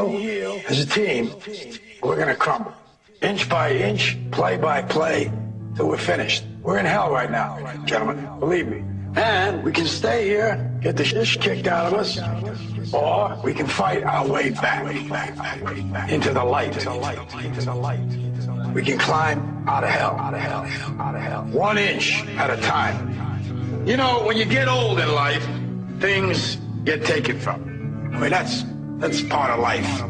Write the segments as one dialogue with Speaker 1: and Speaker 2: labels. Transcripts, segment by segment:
Speaker 1: heal as a team, we're going to crumble. Inch by inch, play by play, till we're finished. We're in hell right now, gentlemen, believe me. And we can stay here, get the shit kicked out of us, or we can fight our way back into the light. We can climb out of hell. 1 inch at a time. You know, when you get old in life, things get taken from you. I mean, that's part of life.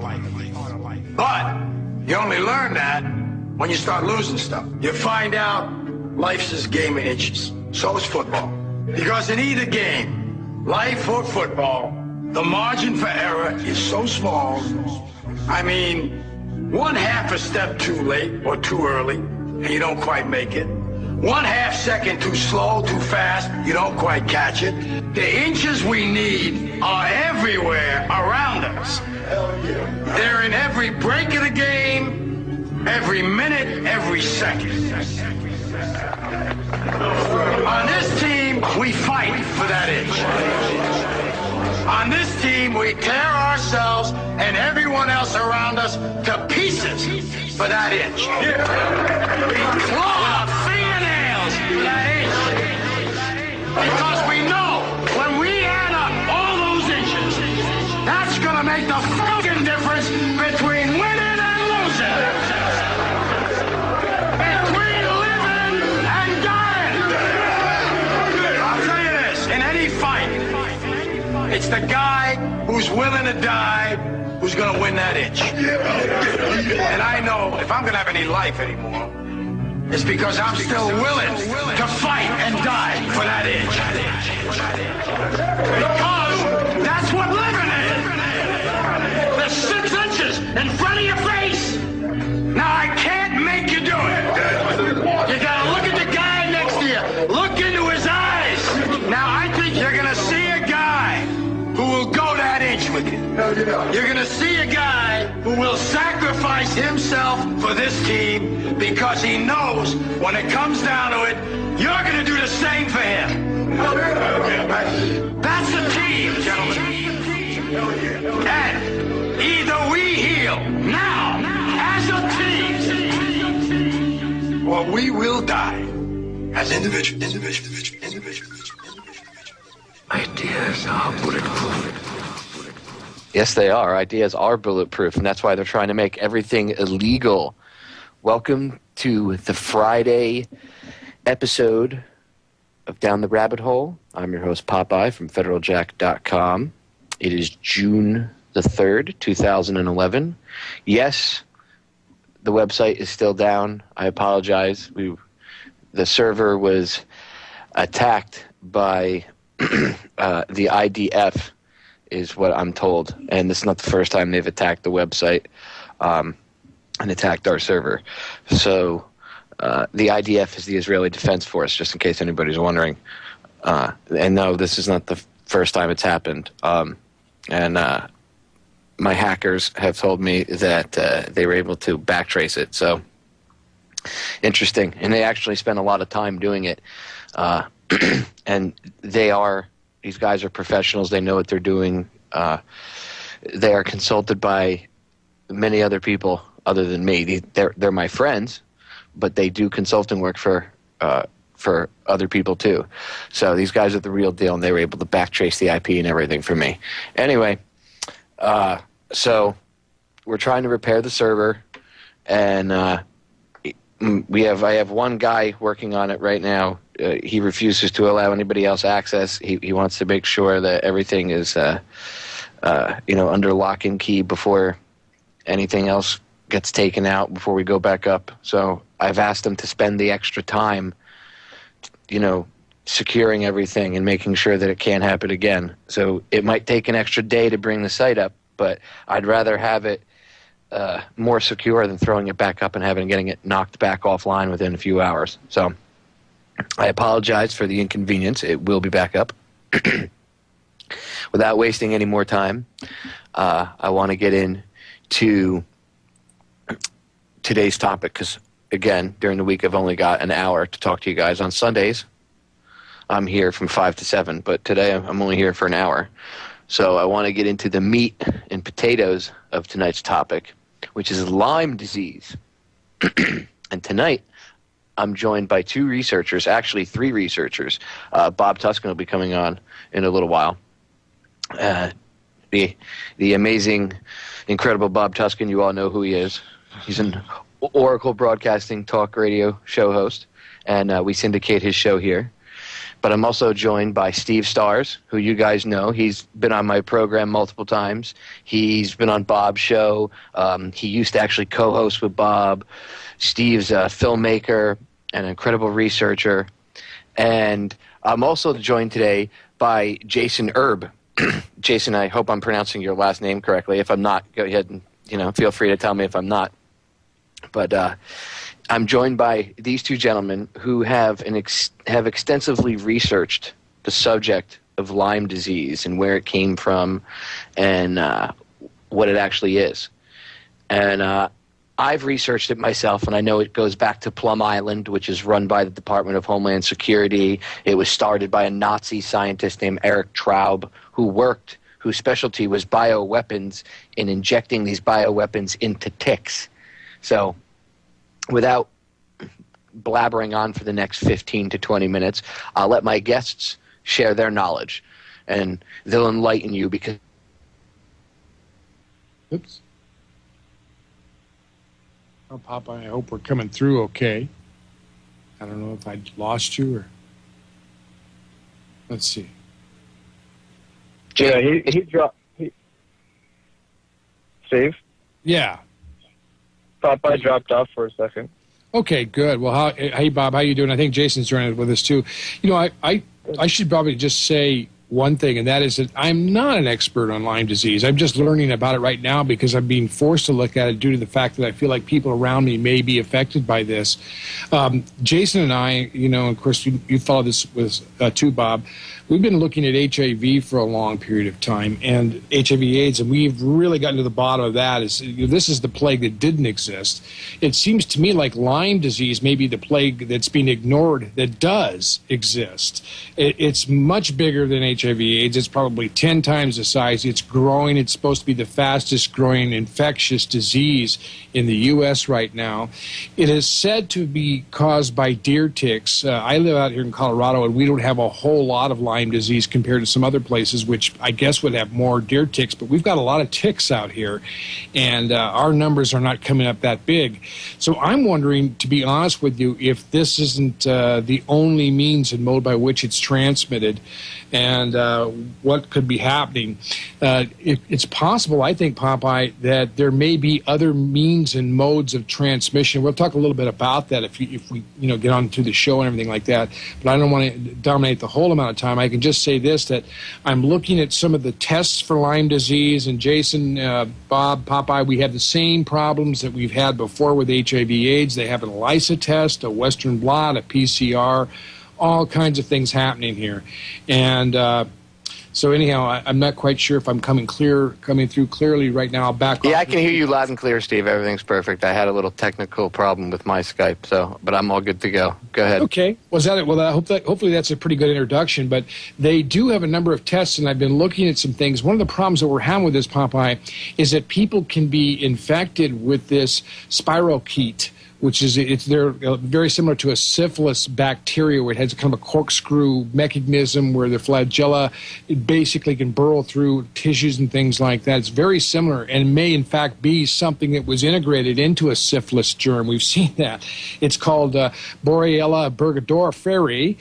Speaker 1: But you only learn that when you start losing stuff. You find out life's this game of inches. So is football. Because in either game, life or football, the margin for error is so small. I mean, 1/2 a step too late or too early, and you don't quite make it. 1/2 second too slow, too fast, you don't quite catch it. The inches we need are everywhere around us. They're in every break of the game, every minute, every second. On this team, we fight for that inch. On this team, we tear ourselves and everyone else around us to pieces for that inch. We claw fingernails for that inch. Because we know when we add up all those inches, that's going to make the fucking difference between winning and losing. Between living and dying. I'll tell you this, in any fight, it's the guy who's willing to die who's going to win that inch. And I know if I'm going to have any life anymore, it's because I'm still willing to fight and die for that inch. Because that's what living is. There's 6 inches in front of your face. Now I can't make you do it. You got to look at the guy next to you. Look into his eyes. Now I think you're going to see a guy who will go that inch with you. You're going to see a guy who will sacrifice himself for this team because he knows when it comes down to it, you're going to do the same for him. That's a team, gentlemen. And either we heal now as a team, or we will die as individuals.
Speaker 2: Ideas are bulletproof.
Speaker 3: Yes, they are. Ideas are bulletproof, and that's why they're trying to make everything illegal. Welcome to the Friday episode of Down the Rabbit Hole. I'm your host, Popeye, from federaljack.com. It is June the 3rd, 2011. Yes, the website is still down. I apologize. The server was attacked by the IDF, is what I'm told. And this is not the first time they've attacked the website and attacked our server. So the IDF is the Israeli Defense Force, just in case anybody's wondering. And no, this is not the first time it's happened. And my hackers have told me that they were able to backtrace it. So interesting. And they actually spent a lot of time doing it. And these guys are professionals. They know what they're doing. They are consulted by many other people other than me. They're my friends, but they do consulting work for other people too. So these guys are the real deal, and they were able to backtrace the IP and everything for me. Anyway, so we're trying to repair the server, and I have one guy working on it right now. He refuses to allow anybody else access. He wants to make sure that everything is, under lock and key before anything else gets taken out, before we go back up. So I've asked him to spend the extra time, securing everything and making sure that it can't happen again. So it might take an extra day to bring the site up, but I'd rather have it more secure than throwing it back up and getting it knocked back offline within a few hours. So I apologize for the inconvenience. It will be back up. Without wasting any more time, I want to get into today's topic because, again, during the week I've only got an hour to talk to you guys. On Sundays, I'm here from 5 to 7, but today I'm only here for an hour. So I want to get into the meat and potatoes of tonight's topic, which is Lyme disease. And tonight, I'm joined by two researchers, actually three researchers. Bob Tuscan will be coming on in a little while. The amazing, incredible Bob Tuscan, you all know who he is. He's an Oracle Broadcasting talk radio show host, and we syndicate his show here. But I'm also joined by Steve Stars, who you guys know. He's been on my program multiple times. He's been on Bob's show. He used to actually co-host with Bob. Steve's a filmmaker, an incredible researcher. And I'm also joined today by Jason Erbe. Jason, I hope I'm pronouncing your last name correctly. If I'm not, go ahead and feel free to tell me if I'm not. But I'm joined by these two gentlemen who have extensively researched the subject of Lyme disease and where it came from and what it actually is. And I've researched it myself, and I know it goes back to Plum Island, which is run by the Department of Homeland Security. It was started by a Nazi scientist named Erich Traub, whose specialty was bioweapons in injecting these bioweapons into ticks. So without blabbering on for the next 15 to 20 minutes, I'll let my guests share their knowledge, and they'll enlighten you because...
Speaker 4: Oops. Oh, Popeye, I hope we're coming through okay. I don't know if I lost you or... Let's see.
Speaker 5: Yeah, he dropped... Steve?
Speaker 4: Yeah.
Speaker 5: Popeye dropped off for a second.
Speaker 4: Okay, good. Well, hey, Bob, how you doing? I think Jason's joining with us, too. I should probably just say one thing, and that is that I'm not an expert on Lyme disease. I'm just learning about it right now because I'm being forced to look at it due to the fact that I feel like people around me may be affected by this. Jason and I, and of course, you follow this with too, Bob. We've been looking at HIV for a long period of time, and HIV/AIDS, and we've really gotten to the bottom of that. This is the plague that didn't exist. It seems to me like Lyme disease may be the plague that's being ignored that does exist. It's much bigger than HIV/AIDS. It's probably 10 times the size. It's growing. It's supposed to be the fastest growing infectious disease in the U.S. right now. It is said to be caused by deer ticks. I live out here in Colorado, and we don't have a whole lot of Lyme disease compared to some other places, which I guess would have more deer ticks, but we've got a lot of ticks out here, and our numbers are not coming up that big. So I'm wondering, to be honest with you, if this isn't the only means and mode by which it's transmitted, and what could be happening. It's possible, I think, Popeye, that there may be other means and modes of transmission. We'll talk a little bit about that if we get on to the show and everything like that, but I don't want to dominate the whole amount of time. I can just say this, that I'm looking at some of the tests for Lyme disease, and Jason, Bob, Popeye, we have the same problems that we've had before with HIV/AIDS. They have an ELISA test, a Western blot, a PCR, all kinds of things happening here. And so anyhow, I'm not quite sure if I'm coming through clearly right now. I'll back off.
Speaker 3: Yeah, I can hear you loud and clear, Steve. Everything's perfect. I had a little technical problem with my Skype, but I'm all good to go. Go ahead.
Speaker 4: Okay. Was that it? Well, hopefully that's a pretty good introduction. But they do have a number of tests, and I've been looking at some things. One of the problems that we're having with this, Popeye, is that people can be infected with this spirochete, which is they're very similar to a syphilis bacteria, where it has kind of a corkscrew mechanism where the flagella basically can burrow through tissues and things like that. It's very similar and may in fact be something that was integrated into a syphilis germ. We've seen that. It's called Borrelia burgdorferi,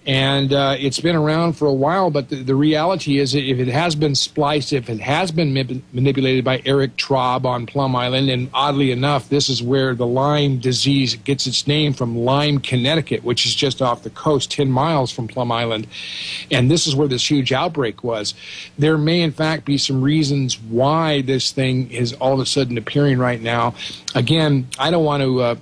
Speaker 4: and it's been around for a while, but the reality is, if it has been spliced, if it has been manipulated by Erich Traub on Plum Island, and oddly enough, this is where the Lyme disease gets its name from, Lyme, Connecticut, which is just off the coast, 10 miles from Plum Island, and this is where this huge outbreak was. There may in fact be some reasons why this thing is all of a sudden appearing right now. Again, I don't want to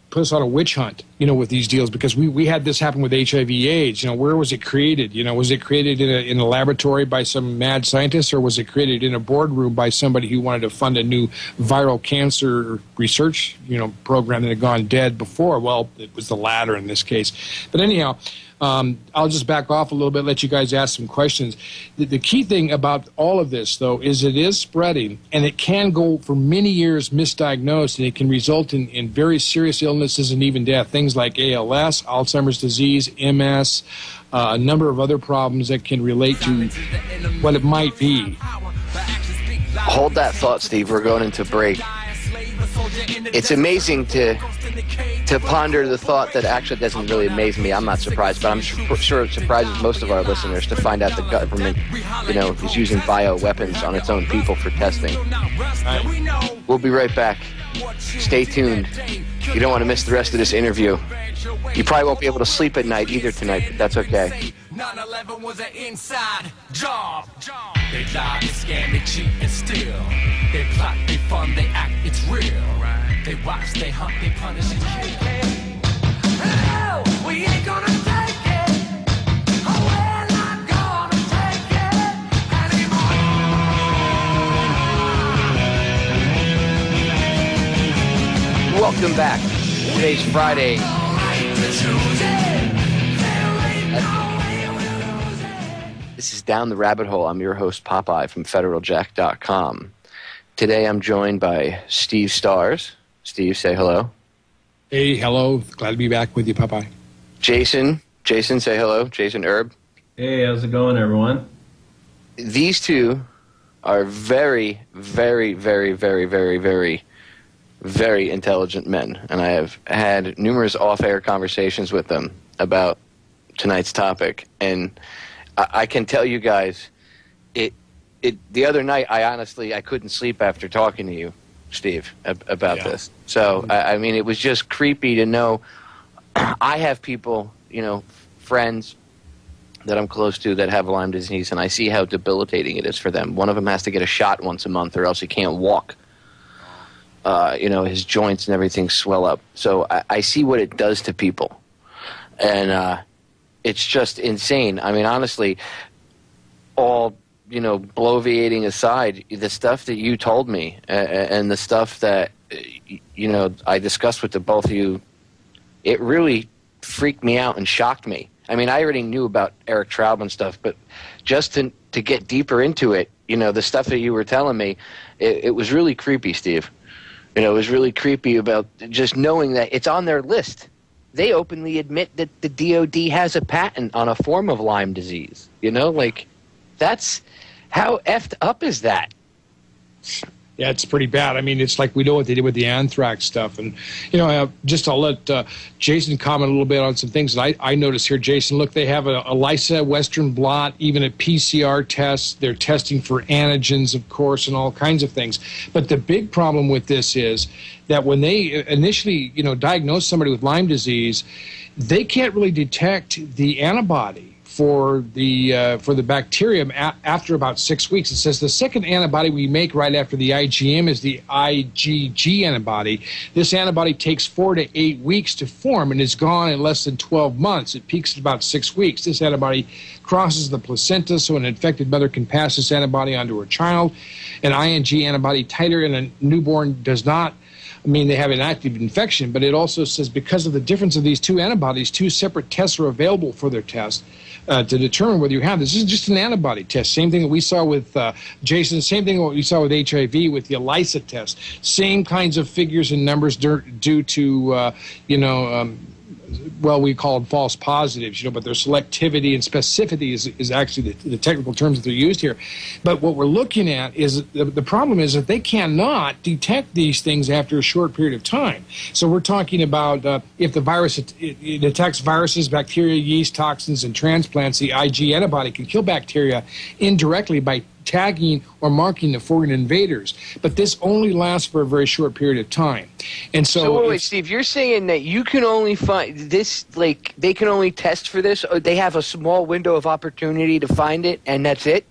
Speaker 4: put us on a witch hunt, with these deals, because we had this happen with HIV/AIDS. Where was it created? Was it created in a laboratory by some mad scientist, or was it created in a boardroom by somebody who wanted to fund a new viral cancer research, program that had gone dead before? Well, it was the latter in this case. But anyhow, I'll just back off a little bit, let you guys ask some questions. The key thing about all of this, though, is it is spreading, and it can go for many years misdiagnosed, and it can result in very serious illnesses and even death. Things like ALS, Alzheimer's disease, MS, a number of other problems that can relate to what it might be.
Speaker 3: Hold that thought, Steve. We're going into break. It's amazing to ponder the thought that actually doesn't really amaze me. I'm not surprised, but I'm sure it surprises most of our listeners to find out the government, is using bioweapons on its own people for testing. We'll be right back. Stay tuned. You don't want to miss the rest of this interview. You probably won't be able to sleep at night either tonight, but that's okay.
Speaker 6: 9/11 was an inside job. They lie, they scam, they cheat and steal. They plot, they fun, they act, it's real. They watch, they hunt, they punish and kill. Hell, we ain't gonna take it. Oh, we're not gonna take it anymore.
Speaker 3: Welcome back. Today's Friday. This is Down the Rabbit Hole. I'm your host, Popeye, from FederalJack.com. Today I'm joined by Steve Stars. Steve, say hello.
Speaker 4: Hey, hello. Glad to be back with you, Popeye.
Speaker 3: Jason, say hello. Jason Erbe.
Speaker 7: Hey, how's it going, everyone?
Speaker 3: These two are very, very, very, very, very, very, very intelligent men, and I have had numerous off-air conversations with them about tonight's topic, and I can tell you guys, the other night, I couldn't sleep after talking to you, Steve, about this. So, I mean, it was just creepy to know. I have people, friends that I'm close to that have Lyme disease, and I see how debilitating it is for them. One of them has to get a shot once a month, or else he can't walk. His joints and everything swell up. So I see what it does to people, and it's just insane. I mean, honestly, all, bloviating aside, the stuff that you told me and the stuff that, I discussed with the both of you, it really freaked me out and shocked me. I mean, I already knew about Eric Traub and stuff, but just to get deeper into it, the stuff that you were telling me, it was really creepy, Steve. It was really creepy about just knowing that it's on their list. They openly admit that the DOD has a patent on a form of Lyme disease. That's how effed up is that?
Speaker 4: Yeah, it's pretty bad. I mean, it's like we know what they did with the anthrax stuff. And, I'll let Jason comment a little bit on some things that I noticed here. Jason, look, they have a ELISA, Western blot, even a PCR test. They're testing for antigens, of course, and all kinds of things. But the big problem with this is that when they initially, diagnose somebody with Lyme disease, they can't really detect the antibody for the bacterium after about 6 weeks. It says the second antibody we make right after the IgM is the IgG antibody. This antibody takes 4 to 8 weeks to form and is gone in less than 12 months. It peaks at about 6 weeks. This antibody crosses the placenta, so an infected mother can pass this antibody onto her child. An IgG antibody titer in a newborn does not. I mean, they have an active infection, but it also says because of the difference of these two antibodies, two separate tests are available for their test to determine whether you have this. This is just an antibody test. Same thing that we saw with Jason, same thing what we saw with HIV with the ELISA test. Same kinds of figures and numbers due to, we call them false positives, but their selectivity and specificity is actually the technical terms that they're used here. But what we're looking at is the problem is that they cannot detect these things after a short period of time. So we're talking about if the virus it attacks viruses, bacteria, yeast, toxins, and transplants, the Ig antibody can kill bacteria indirectly by tagging or marking the foreign invaders. But this only lasts for a very short period of time. And so
Speaker 3: wait, Steve, you're saying that you can only find this, like, they can only test for this, or they have a small window of opportunity to find it, and that's it?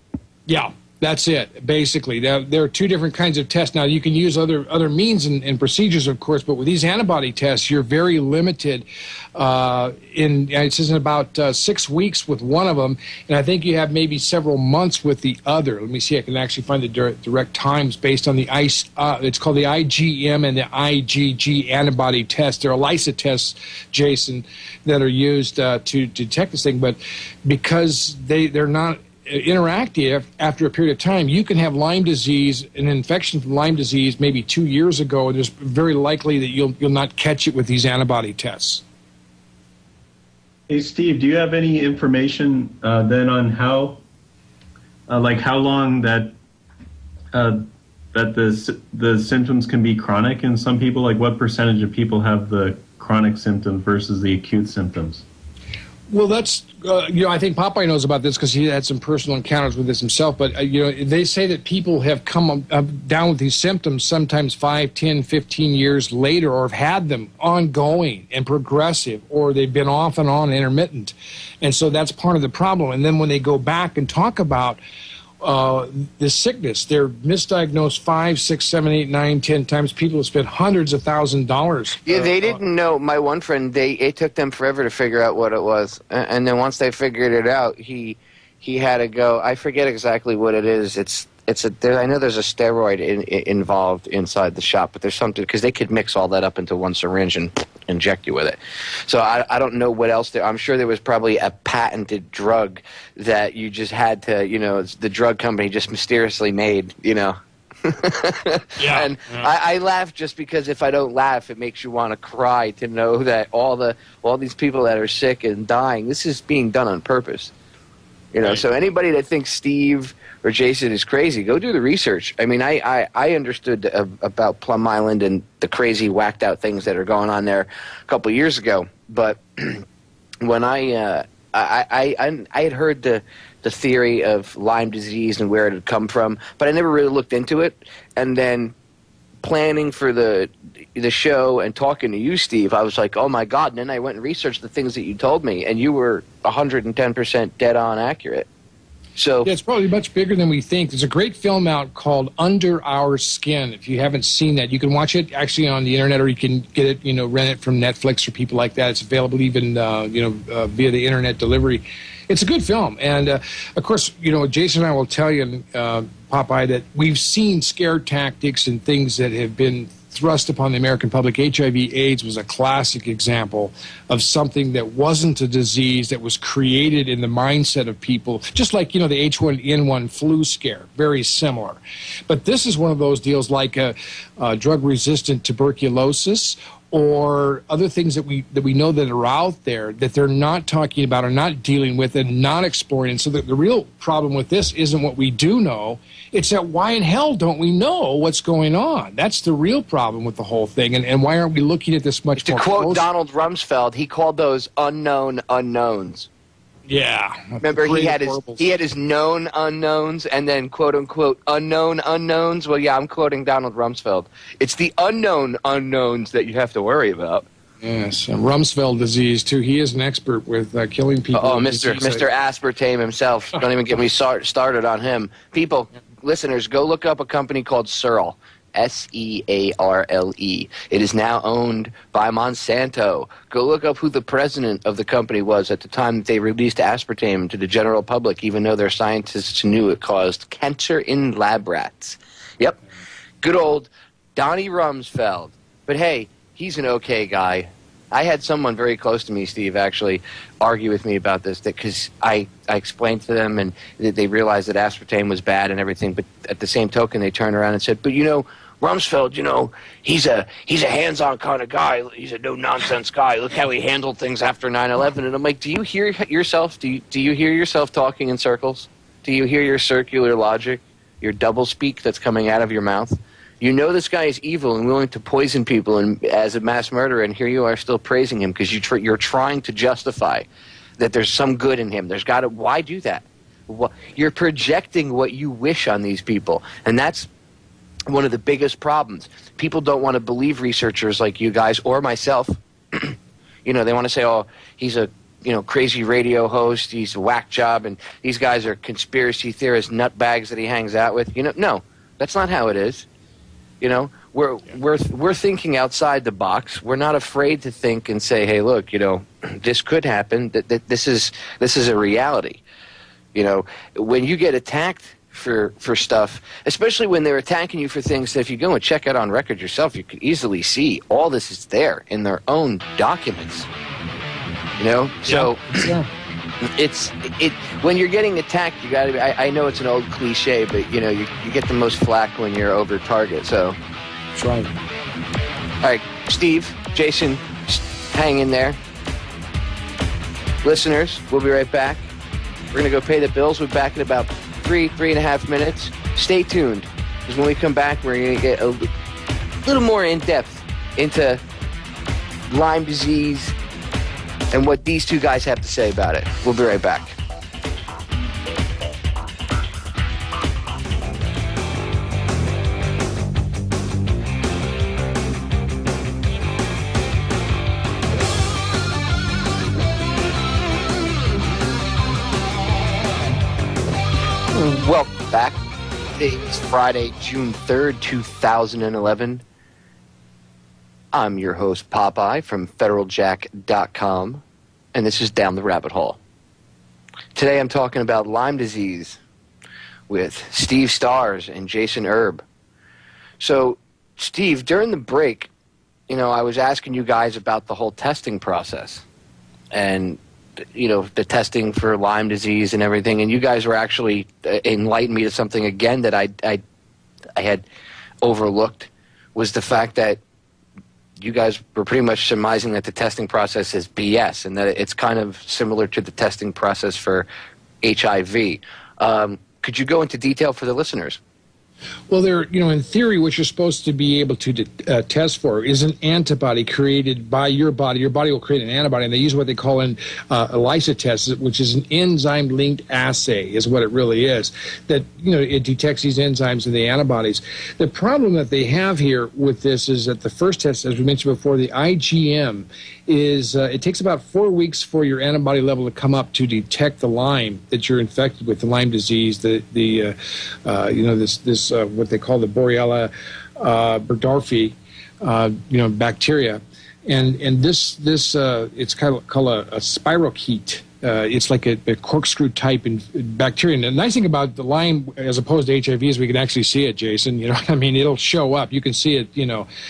Speaker 4: Yeah. That's it, basically. There are two different kinds of tests. Now, you can use other means and procedures, of course, but with these antibody tests, you're very limited. It says in about 6 weeks with one of them, and I think you have maybe several months with the other. Let me see. I can actually find the direct times based on the it's called the IgM and the IgG antibody test. They're ELISA tests, Jason, that are used to detect this thing, but because they're not interactive after a period of time, you can have Lyme disease, an infection from Lyme disease maybe 2 years ago, and it's very likely that you'll not catch it with these antibody tests.
Speaker 7: Hey, Steve, do you have any information then on how long that the symptoms can be chronic in some people? Like, what percentage of people have the chronic symptoms versus the acute symptoms?
Speaker 4: Well, that's, I think Popeye knows about this because he had some personal encounters with this himself. But, they say that people have come down with these symptoms sometimes 5, 10, 15 years later, or have had them ongoing and progressive, or they've been off and on intermittent. And so that's part of the problem. And then when they go back and talk about this sickness, they're misdiagnosed 5, 6, 7, 8, 9, 10 times. People have spent hundreds of $1,000s.
Speaker 3: Yeah, they didn't know. My one friend, it took them forever to figure out what it was, and then once they figured it out, he had to go. I forget exactly what it is. I know there's a steroid involved inside the shop, but there's something, because they could mix all that up into one syringe and inject you with it. So I don't know what else I'm sure there was probably a patented drug that you just had to, the drug company just mysteriously made, Yeah. And yeah. I laugh just because if I don't laugh, it makes you want to cry to know that all these people that are sick and dying, this is being done on purpose. Right. So anybody that thinks Steve or Jason is crazy, go do the research. I mean, I understood about Plum Island and the crazy whacked out things that are going on there a couple of years ago. But when I had heard the theory of Lyme disease and where it had come from, but I never really looked into it. And then planning for the show and talking to you, Steve, I was like, oh my God. And then I went and researched the things that you told me, and you were 110% dead on accurate. So yeah,
Speaker 4: it's probably much bigger than we think. There's a great film out called Under Our Skin. If you haven't seen that, you can watch it actually on the internet, or you can get it, rent it from Netflix or people like that. It's available even, via the internet delivery. It's a good film. And, of course, Jason and I will tell you, Popeye, that we've seen scare tactics and things that have been thrust upon the American public. HIV/AIDS was a classic example of something that wasn't a disease, that was created in the mindset of people, just like, the H1N1 flu scare, very similar. But this is one of those deals like drug-resistant tuberculosis, or other things that we know that are out there that they're not talking about, or not dealing with, and not exploring. And so the real problem with this isn't what we do know. It's that why in hell don't we know what's going on? That's the real problem with the whole thing. And why aren't we looking at this much more closely? To quote Donald
Speaker 3: Rumsfeld, he called those unknown unknowns.
Speaker 4: Yeah.
Speaker 3: Remember, he had his known unknowns and then quote-unquote unknown unknowns. Well, yeah, I'm quoting Donald Rumsfeld. It's the unknown unknowns that you have to worry about.
Speaker 4: Yes, Rumsfeld disease, too. He is an expert with killing people.
Speaker 3: Oh, Mr. Aspartame himself. Don't even get me started on him. People, listeners, go look up a company called Searle. Searle. It is now owned by Monsanto. Go look up who the president of the company was at the time that they released aspartame to the general public, even though their scientists knew it caused cancer in lab rats. Yep. Good old Donnie Rumsfeld. But hey, he's an okay guy. I had someone very close to me, Steve, actually argue with me about this, because I explained to them, and they realized that aspartame was bad and everything, but at the same token, they turned around and said, but Rumsfeld, he's a hands-on kind of guy. He's a no-nonsense guy. Look how he handled things after 9/11. And I'm like, do you hear yourself? Do you hear yourself talking in circles? Do you hear your circular logic, your doublespeak that's coming out of your mouth? You know this guy is evil and willing to poison people and as a mass murderer, and here you are still praising him because you're trying to justify that there's some good in him. Why do that? You're projecting what you wish on these people, and that's one of the biggest problems. People don't want to believe researchers like you guys or myself. They want to say, oh, he's a crazy radio host. He's a whack job, and these guys are conspiracy theorist nutbags that he hangs out with. No, that's not how it is. We're thinking outside the box. We're not afraid to think and say, hey, look, this could happen. That this is a reality. When you get attacked for stuff, especially when they're attacking you for things that if you go and check it on record yourself, you could easily see all this is there in their own documents. So it's when you're getting attacked, you got to. I know it's an old cliche, but you get the most flack when you're over target. So
Speaker 4: That's right.
Speaker 3: all right, Steve, Jason, hang in there. Listeners, we'll be right back. We're going to go pay the bills. We'll be back in about 3.5 minutes. Stay tuned, because when we come back, we're going to get a little more in-depth into Lyme disease and what these two guys have to say about it. We'll be right back. Welcome back. Today is Friday, June 3rd, 2011. I'm your host, Popeye, from federaljack.com, and this is Down the Rabbit Hole. Today I'm talking about Lyme disease with Steve Stars and Jason Erbe. So, Steve, during the break, I was asking you guys about the whole testing process and the testing for Lyme disease and everything, and you guys were actually enlightened me to something again that I had overlooked, was the fact that you guys were pretty much surmising that the testing process is BS and that it's kind of similar to the testing process for HIV. Could you go into detail for the listeners?
Speaker 4: Well, in theory, what you're supposed to be able to test for is an antibody created by your body. Your body will create an antibody, and they use what they call an ELISA test, which is an enzyme-linked assay, is what it really is. That it detects these enzymes and the antibodies. The problem that they have here with this is that the first test, as we mentioned before, the IgM, is it takes about 4 weeks for your antibody level to come up to detect the Lyme, that you're infected with the Lyme disease, this what they call the Borrelia burgdorferi, bacteria, and this it's called a spirochete. It's like a corkscrew type in bacteria. And the nice thing about the Lyme, as opposed to HIV, is we can actually see it, Jason. It'll show up. You can see it.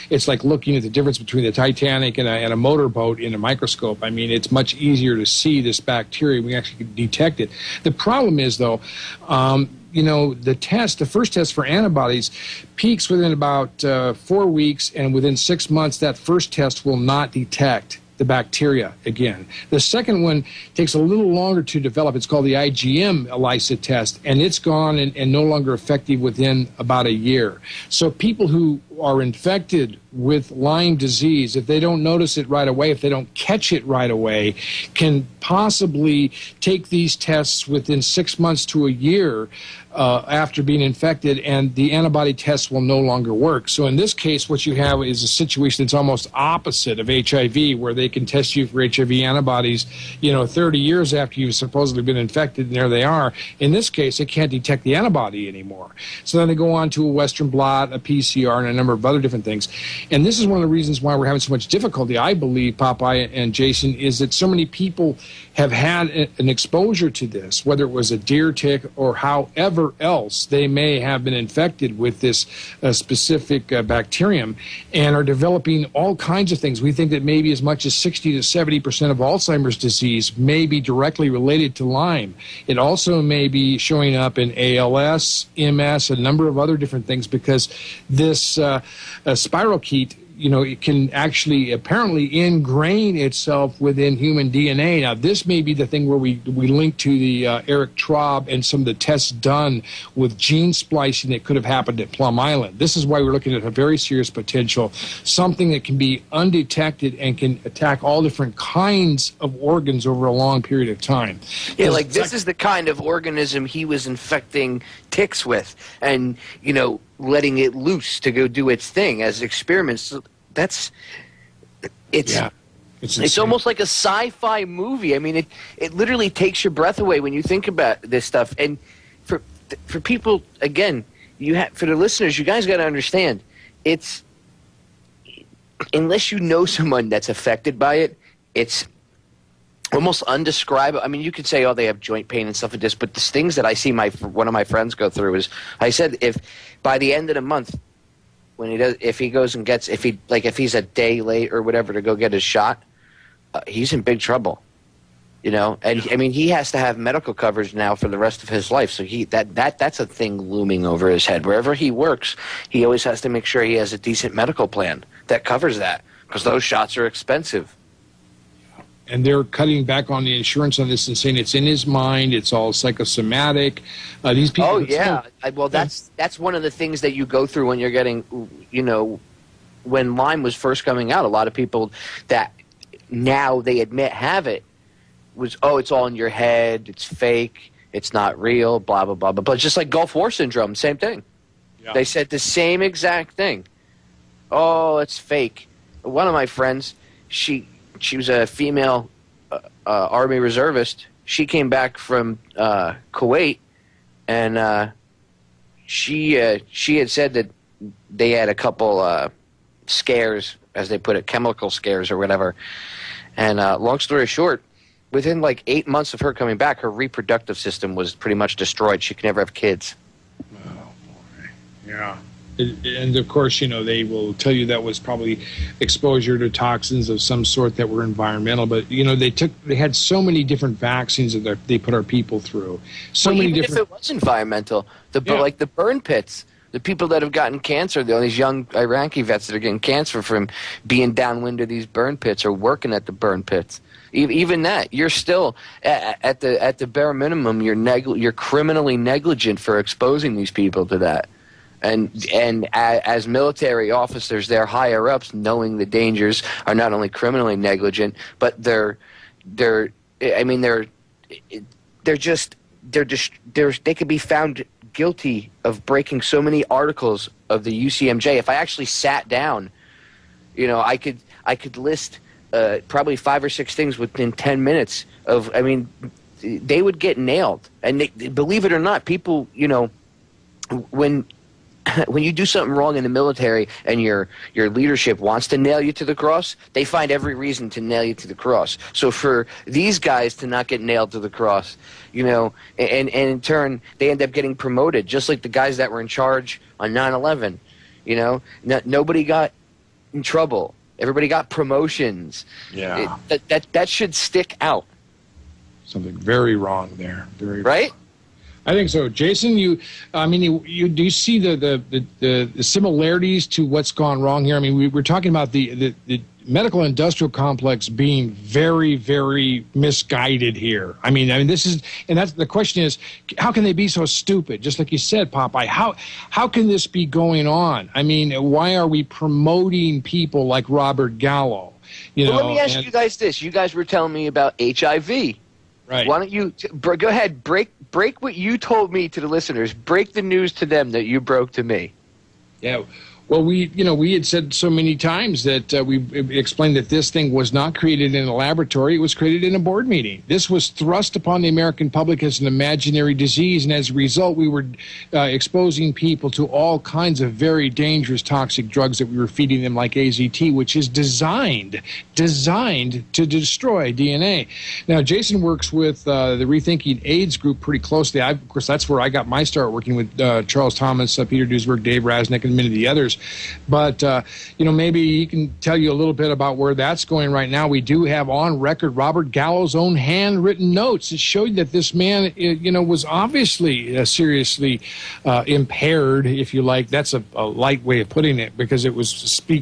Speaker 4: It's like looking at the difference between the Titanic and a motorboat in a microscope. It's much easier to see this bacteria. We actually can detect it. The problem is, though, the first test for antibodies peaks within about 4 weeks, and within 6 months, that first test will not detect the bacteria again. The second one takes a little longer to develop. It's called the IgM ELISA test, and it's gone and no longer effective within about a year. So people who are infected with Lyme disease, if they don't notice it right away, if they don't catch it right away, can possibly take these tests within 6 months to a year after being infected, and the antibody tests will no longer work. So in this case, what you have is a situation that's almost opposite of HIV, where they can test you for HIV antibodies, 30 years after you've supposedly been infected, and there they are. In this case, they can't detect the antibody anymore. So then they go on to a Western blot, a PCR, and a number of other different things. And this is one of the reasons why we're having so much difficulty, I believe, Popeye and Jason, is that so many people have had an exposure to this, whether it was a deer tick or however else they may have been infected with this specific bacterium, and are developing all kinds of things. We think that maybe as much as 60 to 70% of Alzheimer's disease may be directly related to Lyme. It also may be showing up in ALS, MS, a number of other different things, because this spirochete, it can actually apparently ingrain itself within human DNA. Now, this may be the thing where we link to the Eric Traub and some of the tests done with gene splicing that could have happened at Plum Island. This is why we're looking at a very serious potential, something that can be undetected and can attack all different kinds of organs over a long period of time.
Speaker 3: Yeah, this is the kind of organism he was infecting ticks with, and, letting it loose to go do its thing as experiments. It's almost like a sci-fi movie. I mean, it literally takes your breath away when you think about this stuff. And for people, again, for the listeners, you guys got to understand, it's unless you know someone that's affected by it, it's almost undescribable. I mean, you could say, oh, they have joint pain and stuff like this, but the things that I see one of my friends go through is, I said, if by the end of the month, if he's a day late or whatever to go get his shot, he's in big trouble, you know. And I mean, he has to have medical coverage now for the rest of his life. So that's a thing looming over his head. Wherever he works, he always has to make sure he has a decent medical plan that covers that, because those shots are expensive.
Speaker 4: And they're cutting back on the insurance on this and saying it's in his mind, it's all psychosomatic. These people.
Speaker 3: Oh yeah, that's one of the things that you go through when you're getting, you know, when Lyme was first coming out. A lot of people that now they admit have it was, oh, it's all in your head, it's fake, it's not real, blah blah blah blah. But just like Gulf War syndrome, same thing. Yeah. They said the same exact thing. Oh, it's fake. One of my friends, she was a female Army reservist. She came back from Kuwait, and she had said that they had a couple scares, as they put it, chemical scares or whatever. And long story short, within like 8 months of her coming back, her reproductive system was pretty much destroyed. She could never have kids.
Speaker 4: Oh, boy. Yeah. And of course, you know, they will tell you that was probably exposure to toxins of some sort that were environmental. But you know, they had so many different vaccines that they put our people through. Even if it was
Speaker 3: environmental, like the burn pits, the people that have gotten cancer, all these young Iraqi vets that are getting cancer from being downwind of these burn pits or working at the burn pits. Even that, you're still at the bare minimum. You're criminally negligent for exposing these people to that. And as military officers, their higher ups, knowing the dangers, are not only criminally negligent, but they could be found guilty of breaking so many articles of the UCMJ. If I actually sat down, you know, I could list probably 5 or 6 things within 10 minutes of. I mean, they would get nailed. And believe it or not, people, you know, when you do something wrong in the military and your leadership wants to nail you to the cross, they find every reason to nail you to the cross. So for these guys to not get nailed to the cross, you know, and in turn, they end up getting promoted, just like the guys that were in charge on 9/11. You know, nobody got in trouble. Everybody got promotions.
Speaker 4: Yeah.
Speaker 3: That should stick out.
Speaker 4: Something very wrong there. Very
Speaker 3: right?
Speaker 4: Wrong. I think so, Jason. You do you see the similarities to what's gone wrong here? I mean, we're talking about the medical industrial complex being very, very misguided here. I mean, that's the question is, how can they be so stupid? Just like you said, Popeye, how can this be going on? I mean, why are we promoting people like Robert Gallo?
Speaker 3: Let me ask you guys this: you guys were telling me about HIV.
Speaker 4: Right.
Speaker 3: Why don't you go ahead, break what you told me to the listeners. Break the news to them that you broke to me.
Speaker 4: Yeah. Well, we had said so many times that we explained that this thing was not created in a laboratory. It was created in a board meeting. This was thrust upon the American public as an imaginary disease, and as a result, we were exposing people to all kinds of very dangerous toxic drugs that we were feeding them, like AZT, which is designed to destroy DNA. Now, Jason works with the Rethinking AIDS group pretty closely. Of course, that's where I got my start, working with Charles Thomas, Peter Duesberg, Dave Rasnick, and many of the others. But, maybe he can tell you a little bit about where that's going right now. We do have on record Robert Gallo's own handwritten notes that showed that this man, was obviously seriously impaired, if you like. That's a light way of putting it, because it was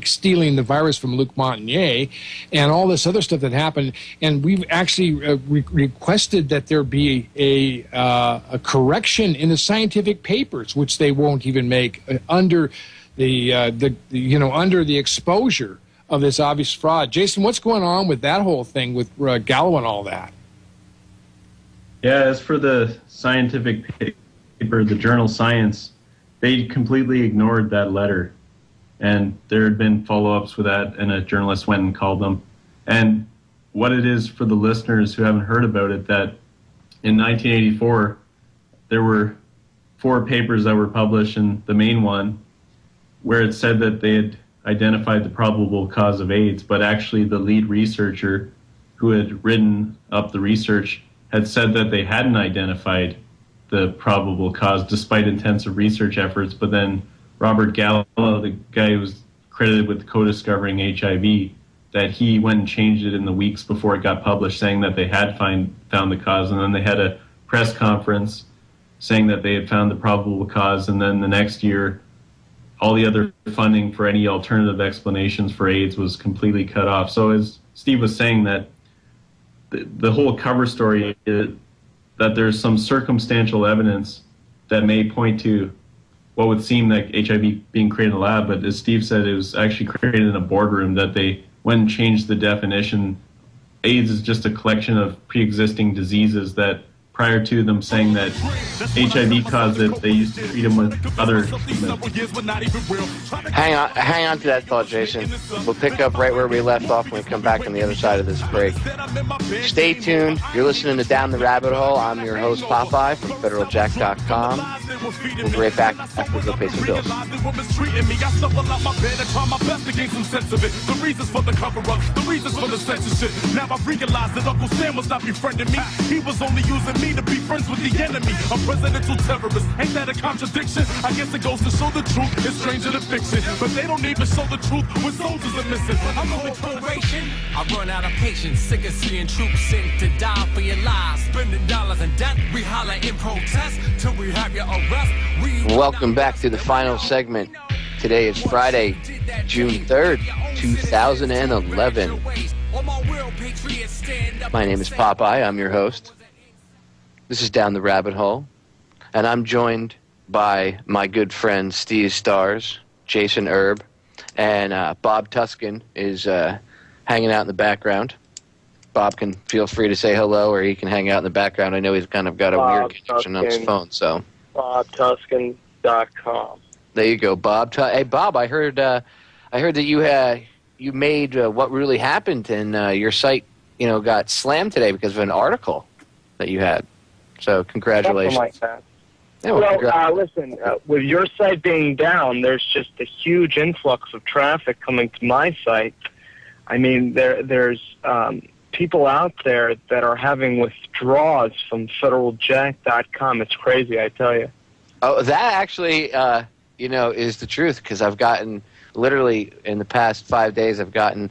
Speaker 4: stealing the virus from Luc Montagnier and all this other stuff that happened. And we've actually requested that there be a correction in the scientific papers, which they won't even make under under the exposure of this obvious fraud. Jason, what's going on with that whole thing with Gallo and all that?
Speaker 7: Yeah, as for the scientific paper, the journal Science, they completely ignored that letter. And there had been follow-ups with that, and a journalist went and called them. And what it is for the listeners who haven't heard about it, that in 1984, there were 4 papers that were published, and the main one, where it said that they had identified the probable cause of AIDS, but actually the lead researcher who had written up the research had said that they hadn't identified the probable cause despite intensive research efforts. But then Robert Gallo, the guy who was credited with co-discovering HIV, that he went and changed it in the weeks before it got published, saying that they had found the cause. And then they had a press conference saying that they had found the probable cause. And then the next year, all the other funding for any alternative explanations for AIDS was completely cut off. So as Steve was saying, that the whole cover story is that there's some circumstantial evidence that may point to what would seem like HIV being created in a lab, but as Steve said, it was actually created in a boardroom, that they went and changed the definition. AIDS is just a collection of pre-existing diseases that prior to them saying that HIV caused it, they used to treat them with other treatments.
Speaker 3: Hang on to that thought, Jason. We'll pick up right where we left off when we come back on the other side of this break. Stay tuned. You're listening to Down the Rabbit Hole. I'm your host, Popeye, from FederalJack.com. We'll be right back after we go pay some bills.
Speaker 6: The reasons for the cover-up, the reasons for the censorship. Now I realize that Uncle Sam was not befriending me. He was only using me to be friends with the enemy. A presidential terrorist. Ain't that a contradiction? I guess it goes to show the truth is stranger than fiction. But they don't even show the truth when soldiers are missing. I'm on probation. I run out of patience. Sick of seeing troops sent to die for your lives. Spending dollars in debt. We holler in protest till we have your arrest.
Speaker 3: Welcome back to the final segment. Today is Friday, June 3rd, 2011. My name is Popeye. I'm your host. This is Down the Rabbit Hole. And I'm joined by my good friend Steve Stars, Jason Erbe, and Bob Tuscan is hanging out in the background. Bob can feel free to say hello, or he can hang out in the background. I know he's kind of got a weird connection on his phone, so...
Speaker 5: BobTuscan.com.
Speaker 3: There you go, Bob. Hey, Bob, I heard that you made what really happened, and your site, got slammed today because of an article that you had. So, congratulations.
Speaker 5: Something like that.
Speaker 3: Yeah,
Speaker 5: well, listen, with your site being down, there's just a huge influx of traffic coming to my site. I mean, there's people out there that are having withdrawals from FederalJack.com. It's crazy, I tell you.
Speaker 3: Oh, that actually, is the truth, because I've gotten, literally, in the past 5 days, I've gotten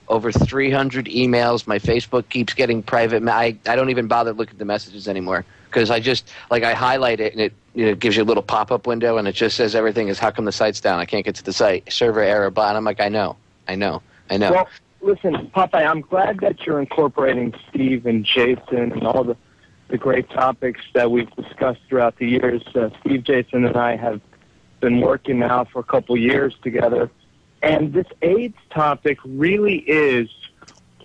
Speaker 3: over 300 emails. My Facebook keeps getting private. I don't even bother looking at the messages anymore, because I just, I highlight it, and it gives you a little pop-up window, and it just says everything is, how come the site's down? I can't get to the site. Server error, blah. And I'm like, I know.
Speaker 5: Well, listen, Popeye, I'm glad that you're incorporating Steve and Jason and all the great topics that we've discussed throughout the years. Steve, Jason, and I have been working now for a couple years together. And this AIDS topic really is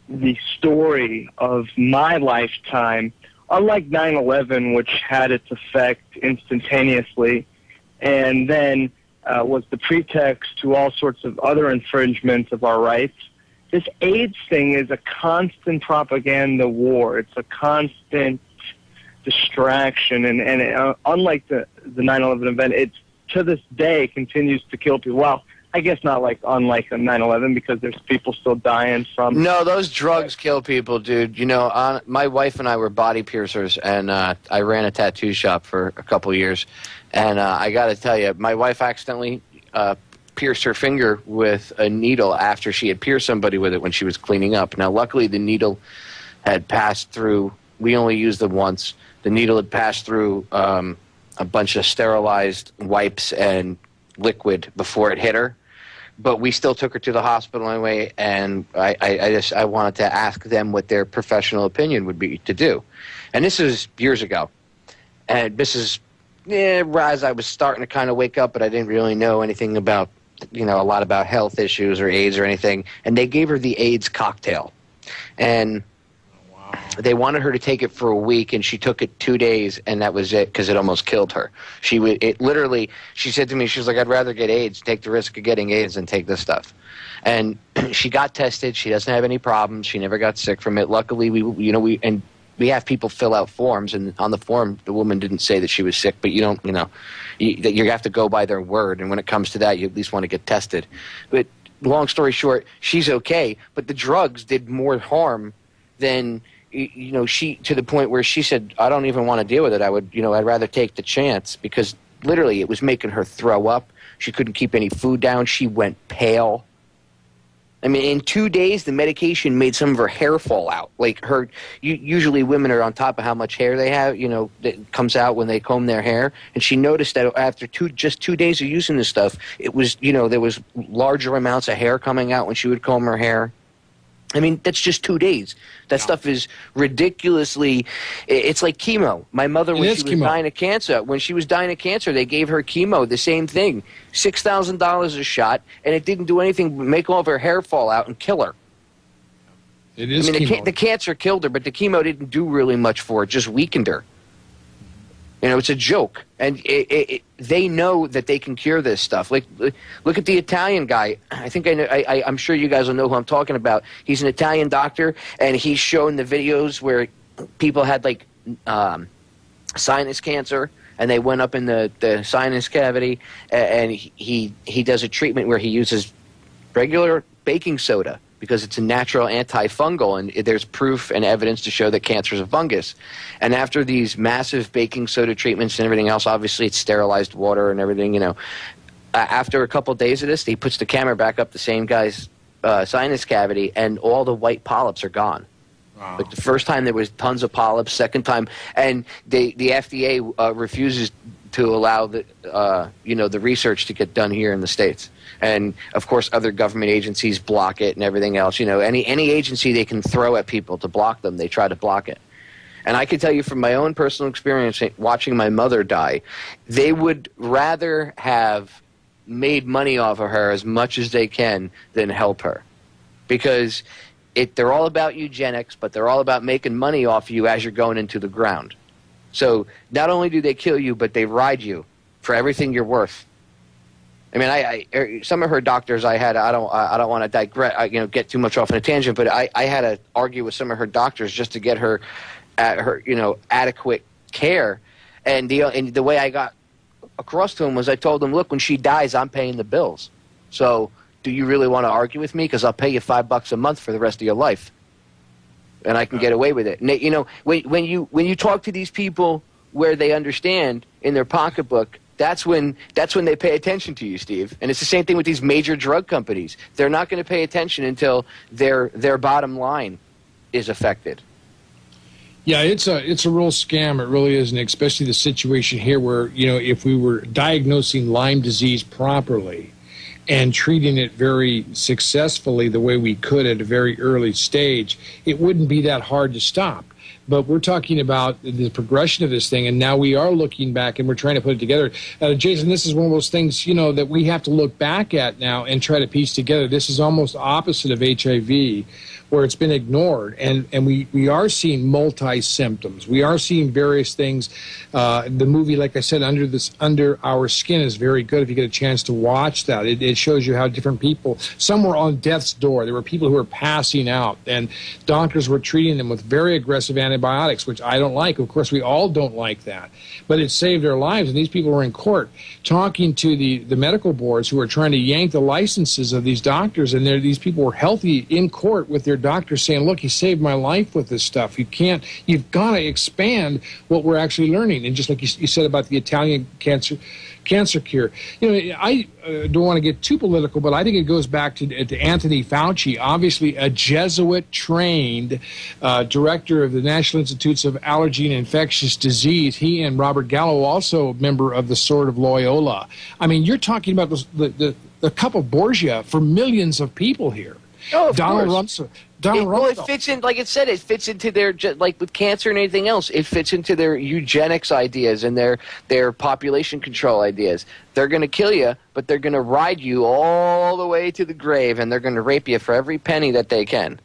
Speaker 5: the story of my lifetime. Unlike 9/11, which had its effect instantaneously, and then was the pretext to all sorts of other infringements of our rights, this AIDS thing is a constant propaganda war. It's a constant distraction, and unlike the 9/11 event, it to this day continues to kill people. Well, I guess not unlike 9/11, because there's people still dying from...
Speaker 3: No, those drugs kill people, dude. My wife and I were body piercers, and I ran a tattoo shop for a couple years. And I got to tell you, my wife accidentally pierced her finger with a needle after she had pierced somebody with it when she was cleaning up. Now, luckily, the needle had passed through. We only used them once. The needle had passed through a bunch of sterilized wipes and liquid before it hit her. But we still took her to the hospital anyway, and I wanted to ask them what their professional opinion would be to do. And this is years ago. And this is, as I was starting to kind of wake up, but I didn't really know anything about, a lot about health issues or AIDS or anything. And they gave her the AIDS cocktail. And they wanted her to take it for a week, and she took it 2 days, and that was it because it almost killed her. She said to me, she was like, I'd rather get AIDS, take the risk of getting AIDS than take this stuff. And she got tested. She doesn't have any problems. She never got sick from it. Luckily, we have people fill out forms, and on the form, the woman didn't say that she was sick, but you have to go by their word. And when it comes to that, you at least want to get tested. But long story short, she's okay, but the drugs did more harm than, to the point where she said, I don't even want to deal with it. I'd rather take the chance, because literally it was making her throw up. She couldn't keep any food down. She went pale. I mean, in 2 days, the medication made some of her hair fall out. Like usually women are on top of how much hair they have, that comes out when they comb their hair. And she noticed that after just 2 days of using this stuff, it was, there was larger amounts of hair coming out when she would comb her hair. I mean, that's just 2 days. That stuff is ridiculously. It's like chemo. My mother, when she was dying of cancer, they gave her chemo. The same thing, $6,000 a shot, and it didn't do anything but make all of her hair fall out and kill her.
Speaker 4: It is.
Speaker 3: The cancer killed her, but the chemo didn't do really much for her. It just weakened her. It's a joke, and they know that they can cure this stuff. Like, look at the Italian guy. I think I'm sure you guys will know who I'm talking about. He's an Italian doctor, and he's shown the videos where people had sinus cancer, and they went up in the sinus cavity, and he does a treatment where he uses regular baking soda, because it's a natural antifungal, and there's proof and evidence to show that cancer is a fungus. And after these massive baking soda treatments and everything else, obviously it's sterilized water and everything, after a couple of days of this, he puts the camera back up the same guy's sinus cavity, and all the white polyps are gone. Wow. Like the first time there was tons of polyps, second time, and the FDA refuses to allow the research to get done here in the States. And, of course, other government agencies block it and everything else. Any agency they can throw at people to block them, they try to block it. And I can tell you from my own personal experience watching my mother die, they would rather have made money off of her as much as they can than help her. Because they're all about eugenics, but they're all about making money off of you as you're going into the ground. So not only do they kill you, but they ride you for everything you're worth. I mean, some of her doctors I don't want to digress, get too much off on a tangent, but I had to argue with some of her doctors just to get her adequate care. And the way I got across to them was I told them, look, when she dies, I'm paying the bills. So do you really want to argue with me? Because I'll pay you $5 a month for the rest of your life, and I can get away with it. And when you talk to these people where they understand in their pocketbook, that's when they pay attention to you, Steve. And it's the same thing with these major drug companies. They're not going to pay attention until their bottom line is affected.
Speaker 4: Yeah, it's a real scam. It really is, and especially the situation here where, if we were diagnosing Lyme disease properly and treating it very successfully the way we could at a very early stage, it wouldn't be that hard to stop. But we're talking about the progression of this thing, and now we are looking back, and we're trying to put it together. Jason, this is one of those things, that we have to look back at now and try to piece together. This is almost opposite of HIV, where it's been ignored, and we are seeing multi-symptoms. We are seeing various things. The movie, like I said, Under Our Skin is very good if you get a chance to watch that. It shows you how different people, some were on death's door. There were people who were passing out, and doctors were treating them with very aggressive antibiotics, which I don't like. Of course, we all don't like that. But it saved their lives, and these people were in court talking to the medical boards who were trying to yank the licenses of these doctors, and these people were healthy in court with their doctor saying, look, he saved my life with this stuff. You've got to expand what we're actually learning. And just like you said about the Italian cancer cure, I don't want to get too political, but I think it goes back to Anthony Fauci, obviously a Jesuit-trained director of the National Institutes of Allergy and Infectious Disease. He and Robert Gallo, also a member of the Sword of Loyola. I mean, you're talking about the cup of Borgia for millions of people here.
Speaker 3: Oh, of
Speaker 4: Donald
Speaker 3: course.
Speaker 4: Rumsfeld.
Speaker 3: It fits in, like it said, it fits into their, like with cancer and anything else, it fits into their eugenics ideas and their population control ideas. They're going to kill you, but they're going to ride you all the way to the grave, and they're going to rape you for every penny that they can.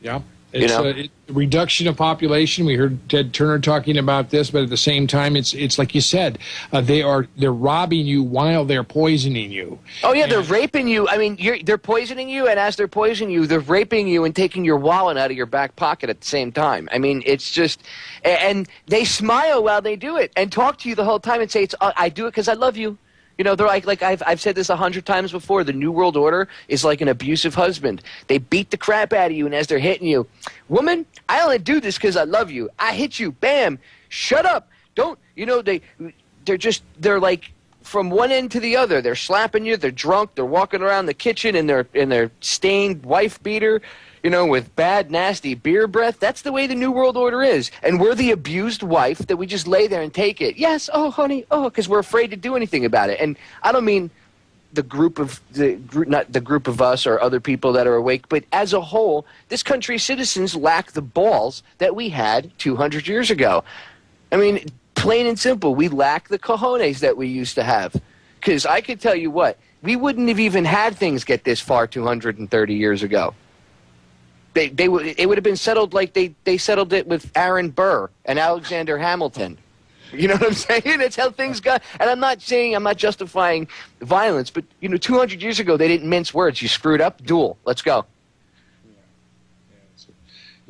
Speaker 4: Yeah. It's a reduction of population. We heard Ted Turner talking about this, but at the same time, it's like you said, they're robbing you while they're poisoning you.
Speaker 3: Oh yeah, they're raping you. I mean, they're poisoning you, and as they're poisoning you, they're raping you and taking your wallet out of your back pocket at the same time. I mean, it's just, and they smile while they do it and talk to you the whole time and say, I do it because I love you. You know, they're like I've said this 100 times before. The New World Order is like an abusive husband. They beat the crap out of you, and as they're hitting you, woman, I only do this because I love you. I hit you, bam, shut up, don't. You know, they're like from one end to the other. They're slapping you. They're drunk. They're walking around the kitchen in their stained wife beater. You know, with bad, nasty beer breath. That's the way the New World Order is. And we're the abused wife that we just lay there and take it. Yes, oh, honey, oh, because we're afraid to do anything about it. And I don't mean not the group of us or other people that are awake, but as a whole, this country's citizens lack the balls that we had 200 years ago. I mean, plain and simple, we lack the cojones that we used to have. Because I could tell you what, we wouldn't have even had things get this far 230 years ago. It would have been settled like they settled it with Aaron Burr and Alexander Hamilton. You know what I'm saying? That's how things got. And I'm not justifying violence, but 200 years ago they didn't mince words. You screwed up, duel. Let's go.
Speaker 4: It's a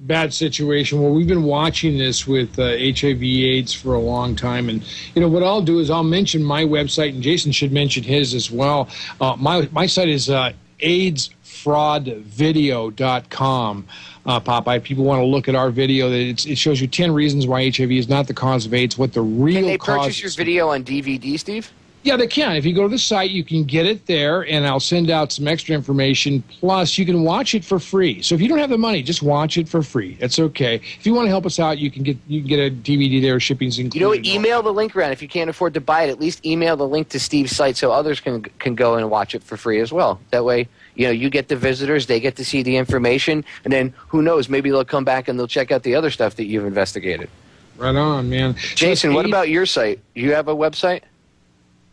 Speaker 4: bad situation. Well, we've been watching this with HIV/AIDS for a long time, and what I'll do is I'll mention my website, and Jason should mention his as well. My site is AIDSfraudvideo.com. Popeye, people want to look at our video. It shows you 10 reasons why HIV is not the cause of AIDS, what the real cause is. Can they
Speaker 3: purchase your video on DVD, Steve?
Speaker 4: Yeah, they can. If you go to the site, you can get it there, and I'll send out some extra information. Plus, you can watch it for free. So if you don't have the money, just watch it for free. That's okay. If you want to help us out, you can get a DVD there. Shipping's included.
Speaker 3: Email the link around. If you can't afford to buy it, at least email the link to Steve's site so others can go and watch it for free as well. That way, you get the visitors, they get to see the information, and then who knows, maybe they'll come back and they'll check out the other stuff that you've investigated.
Speaker 4: Right on, man.
Speaker 3: Jason, what about your site? You have a website?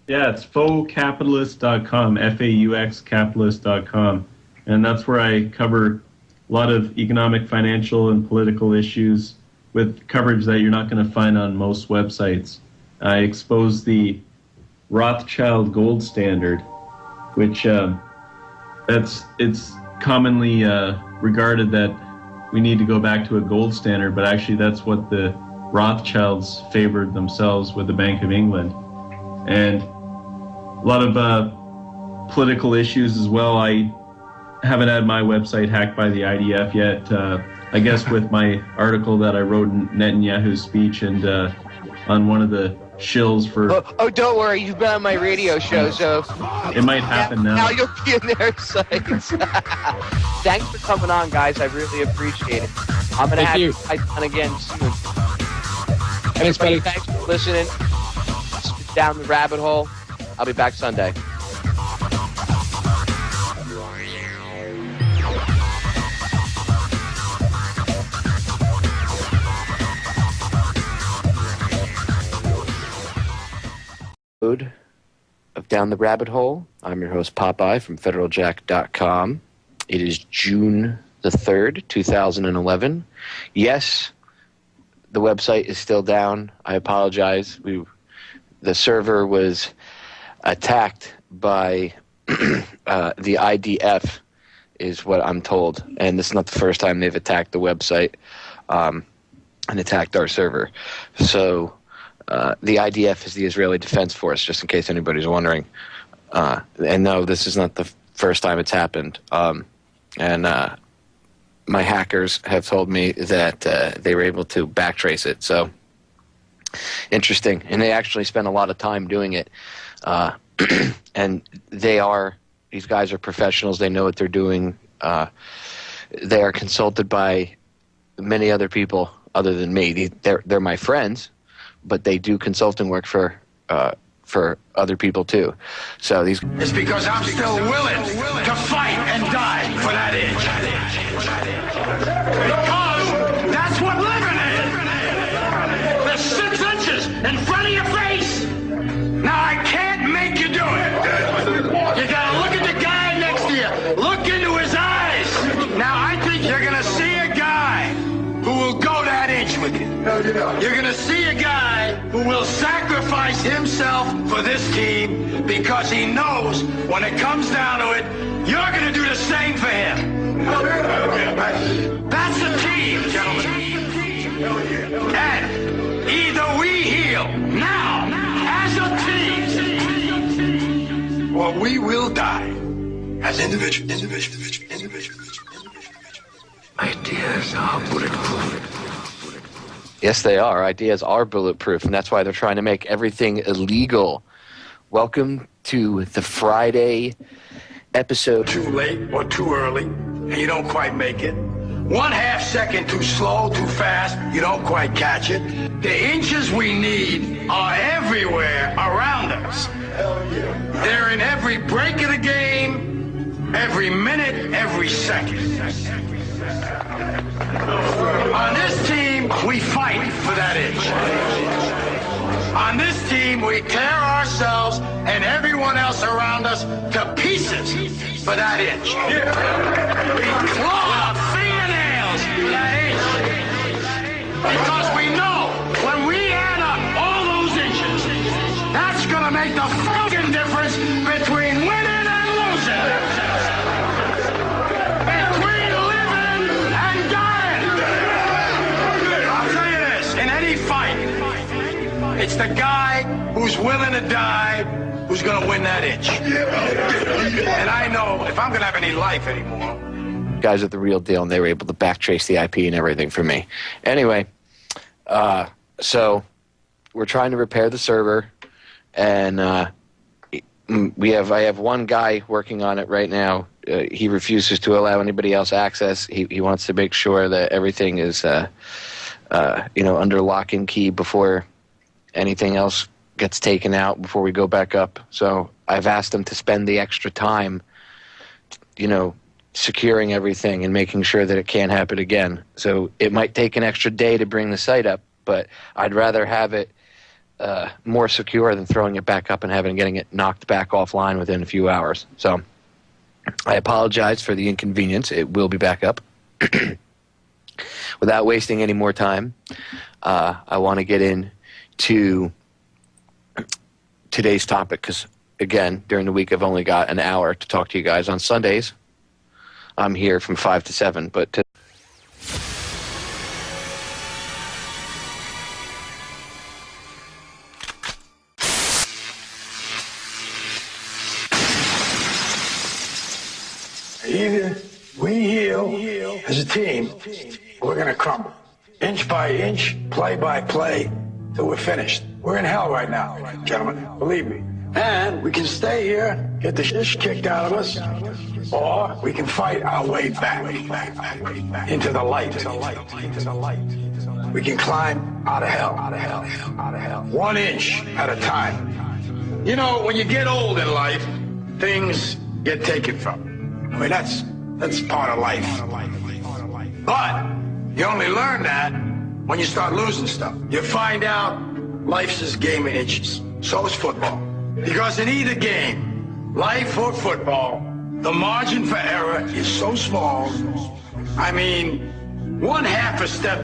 Speaker 7: Yeah, it's fauxcapitalist.com, FAUX and that's where I cover a lot of economic, financial, and political issues with coverage that you're not going to find on most websites. I expose the Rothschild gold standard, which it's commonly regarded that we need to go back to a gold standard, but actually that's what the Rothschilds favored themselves with the Bank of England. And a lot of political issues as well. I haven't had my website hacked by the IDF yet. I guess with my article that I wrote in Netanyahu's speech and on one of the shills for...
Speaker 3: Oh, don't worry. You've been on my radio show, so...
Speaker 7: It might happen now.
Speaker 3: Now you'll be in their sites. Thanks for coming on, guys. I really appreciate it. I'm going to have you on again soon.
Speaker 4: Thanks, buddy.
Speaker 3: Thanks for listening. Down the rabbit hole. I'll be back Sunday. Of Down the Rabbit Hole. I'm your host, Popeye, from federaljack.com. It is June the 3rd, 2011. Yes, the website is still down. I apologize. The server was attacked by the IDF, is what I'm told. And this is not the first time they've attacked the website and attacked our server. So the IDF is the Israeli Defense Force, just in case anybody's wondering. And no, this is not the first time it's happened. And my hackers have told me that they were able to backtrace it. So interesting. And they actually spent a lot of time doing it. And these guys are professionals. They know what they're doing. They are consulted by many other people other than me. They're my friends, but they do consulting work for other people too. So these.
Speaker 1: It's because I'm still willing to fight and die for that itch. Because that's what living is. There's 6 inches in front of your face. Now I can't make you do it. You gotta look at the guy next to you. Look into his eyes. Now I think you're gonna see a guy You're going to see a guy who will sacrifice himself for this team because he knows when it comes down to it, you're going to do the same for him. That's a team, gentlemen. And either we heal now as a team, or we will die as individuals.
Speaker 2: Ideas are bulletproof.
Speaker 3: Yes, they are. Ideas are bulletproof, and that's why they're trying to make everything illegal. Welcome to the Friday episode.
Speaker 1: Too late or too early, and you don't quite make it. 1/2 second too slow, too fast, you don't quite catch it. The inches we need are everywhere around us. They're in every break of the game, every minute, every second. On this team, we fight for that inch. On this team, we tear ourselves and everyone else around us to pieces for that inch. We claw our fingernails for that inch. Because we know when we add up all those inches, that's going to make the fucking difference between winning and losing. Between living and dying. I'll tell you this, in any fight, it's the guy who's willing to die who's going to win that inch. And I know if I'm going to have any life anymore.
Speaker 3: Guys are the real deal, and they were able to backtrace the IP and everything for me. Anyway, so we're trying to repair the server, and I have one guy working on it right now. He refuses to allow anybody else access. He wants to make sure that everything is under lock and key before anything else gets taken out, before we go back up. So I've asked him to spend the extra time, securing everything and making sure that it can't happen again. So it might take an extra day to bring the site up, but I'd rather have it more secure than throwing it back up and getting it knocked back offline within a few hours. So I apologize for the inconvenience. It will be back up. Without wasting any more time, I want to get into today's topic because, again, during the week I've only got an hour to talk to you guys. On Sundays, I'm here from 5 to 7, but
Speaker 1: Either we heal as a team, or we're going to crumble. Inch by inch, play by play, till we're finished. We're in hell right now, gentlemen, believe me. And we can stay here, get the shit kicked out of us, or we can fight our way back into the light. We can climb out of hell. 1 inch at a time. When you get old in life, things get taken from you. I mean, that's part of life. But you only learn that when you start losing stuff. You find out life's this game of inches. So is football. Because in either game, life or football, the margin for error is so small. I mean, 1/2 a step